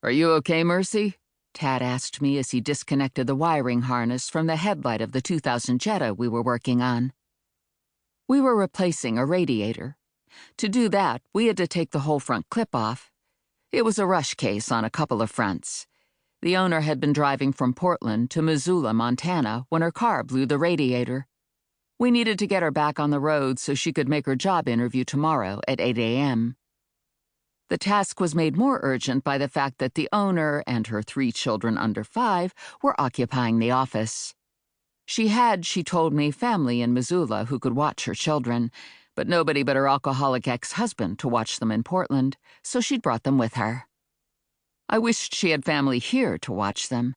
"Are you okay, Mercy?" Tad asked me as he disconnected the wiring harness from the headlight of the 2000 Jetta we were working on. We were replacing a radiator. To do that, we had to take the whole front clip off. It was a rush case on a couple of fronts. The owner had been driving from Portland to Missoula, Montana, when her car blew the radiator. We needed to get her back on the road so she could make her job interview tomorrow at 8 a.m. The task was made more urgent by the fact that the owner and her 3 children under 5 were occupying the office. She told me, family in Missoula who could watch her children, but nobody but her alcoholic ex-husband to watch them in Portland, so she'd brought them with her. I wished she had family here to watch them.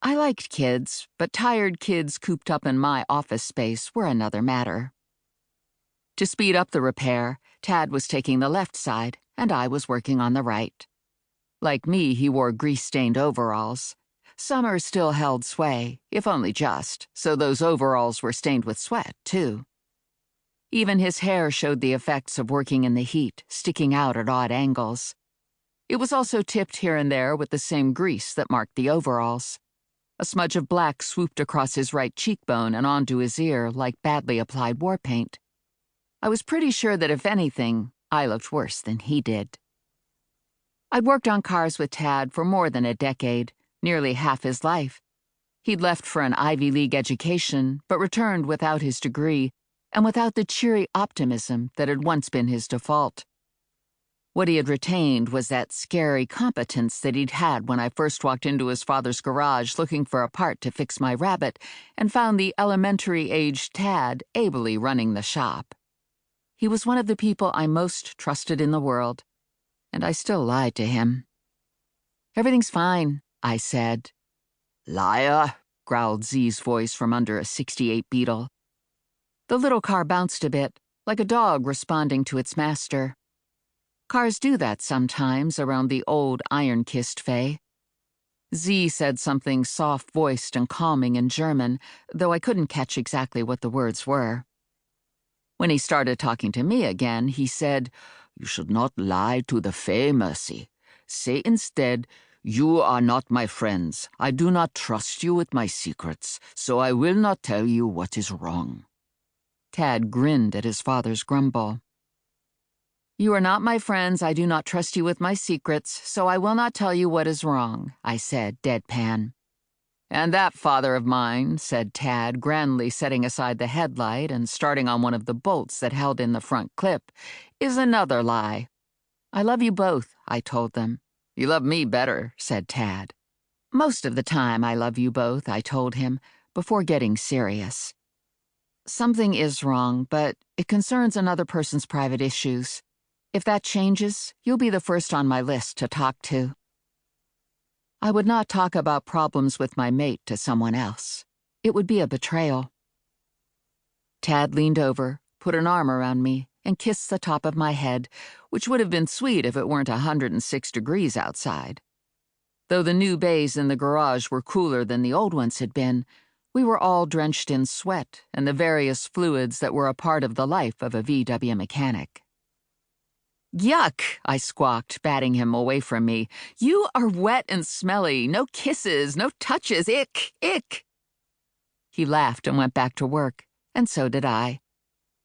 I liked kids, but tired kids cooped up in my office space were another matter. To speed up the repair, Tad was taking the left side, and I was working on the right. Like me, he wore grease-stained overalls. Summer still held sway, if only just, so those overalls were stained with sweat, too. Even his hair showed the effects of working in the heat, sticking out at odd angles. It was also tipped here and there with the same grease that marked the overalls. A smudge of black swooped across his right cheekbone and onto his ear like badly applied war paint. I was pretty sure that if anything, I looked worse than he did. I'd worked on cars with Tad for more than a decade, nearly half his life. He'd left for an Ivy League education, but returned without his degree and without the cheery optimism that had once been his default. What he had retained was that scary competence that he'd had when I first walked into his father's garage looking for a part to fix my rabbit and found the elementary-aged Tad ably running the shop. He was one of the people I most trusted in the world, and I still lied to him. "Everything's fine," I said. "Liar," growled Z's voice from under a '68 Beetle. The little car bounced a bit, like a dog responding to its master. Cars do that sometimes around the old iron-kissed Fae. Z said something soft-voiced and calming in German, though I couldn't catch exactly what the words were. When he started talking to me again, he said, "You should not lie to the Fae, Mercy. Say instead, 'You are not my friends. I do not trust you with my secrets, so I will not tell you what is wrong.'" Tad grinned at his father's grumble. "You are not my friends, I do not trust you with my secrets, so I will not tell you what is wrong," I said, deadpan. "And that, father of mine," said Tad, grandly setting aside the headlight and starting on one of the bolts that held in the front clip, "is another lie." "I love you both," I told them. "You love me better," said Tad. "Most of the time I love you both," I told him, before getting serious. "Something is wrong, but it concerns another person's private issues. If that changes, you'll be the first on my list to talk to." I would not talk about problems with my mate to someone else. It would be a betrayal. Tad leaned over, put an arm around me, and kissed the top of my head, which would have been sweet if it weren't 106 degrees outside. Though the new bays in the garage were cooler than the old ones had been, we were all drenched in sweat and the various fluids that were a part of the life of a VW mechanic. "Yuck," I squawked, batting him away from me. "You are wet and smelly. No kisses, no touches. Ick, ick." He laughed and went back to work, and so did I.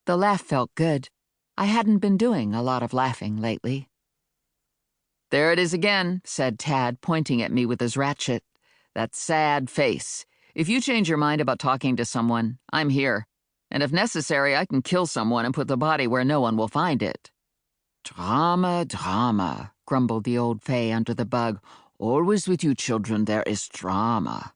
The laugh felt good. I hadn't been doing a lot of laughing lately. "There it is again," said Tad, pointing at me with his ratchet. "That sad face. If you change your mind about talking to someone, I'm here. And if necessary, I can kill someone and put the body where no one will find it." "Drama, drama," grumbled the old Fae under the bug. "Always with you children there is drama."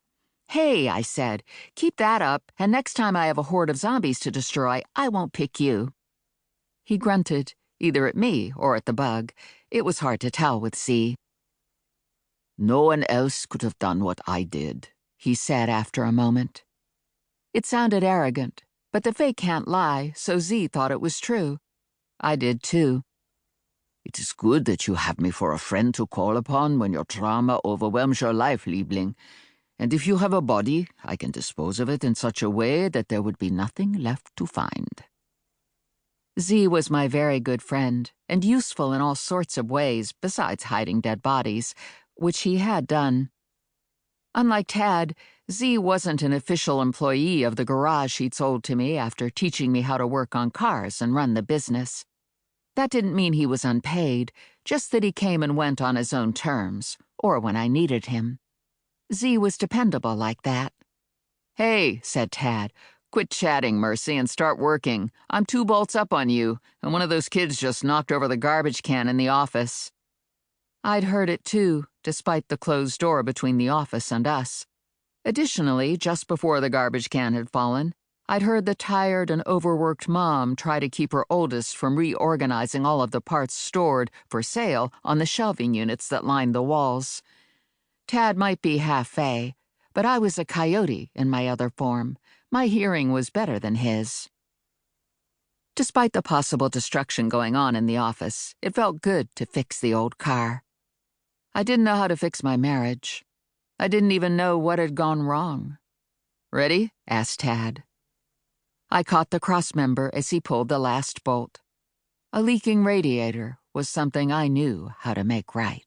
"Hey," I said, "keep that up, and next time I have a horde of zombies to destroy, I won't pick you." He grunted, either at me or at the bug. It was hard to tell with Z. "No one else could have done what I did," he said after a moment. It sounded arrogant, but the Fae can't lie, so Z thought it was true. I did too. "It is good that you have me for a friend to call upon when your trauma overwhelms your life, Liebling. And if you have a body, I can dispose of it in such a way that there would be nothing left to find." Z was my very good friend, and useful in all sorts of ways besides hiding dead bodies, which he had done. Unlike Tad, Z wasn't an official employee of the garage he'd sold to me after teaching me how to work on cars and run the business. That didn't mean he was unpaid, just that he came and went on his own terms, or when I needed him. Z was dependable like that. "Hey," said Tad, "quit chatting, Mercy, and start working. I'm 2 bolts up on you, and one of those kids just knocked over the garbage can in the office." I'd heard it too, despite the closed door between the office and us. Additionally, just before the garbage can had fallen, I'd heard the tired and overworked mom try to keep her oldest from reorganizing all of the parts stored for sale on the shelving units that lined the walls. Tad might be half Fae, but I was a coyote in my other form. My hearing was better than his. Despite the possible destruction going on in the office, it felt good to fix the old car. I didn't know how to fix my marriage. I didn't even know what had gone wrong. "Ready?" asked Tad. I caught the crossmember as he pulled the last bolt. A leaking radiator was something I knew how to make right.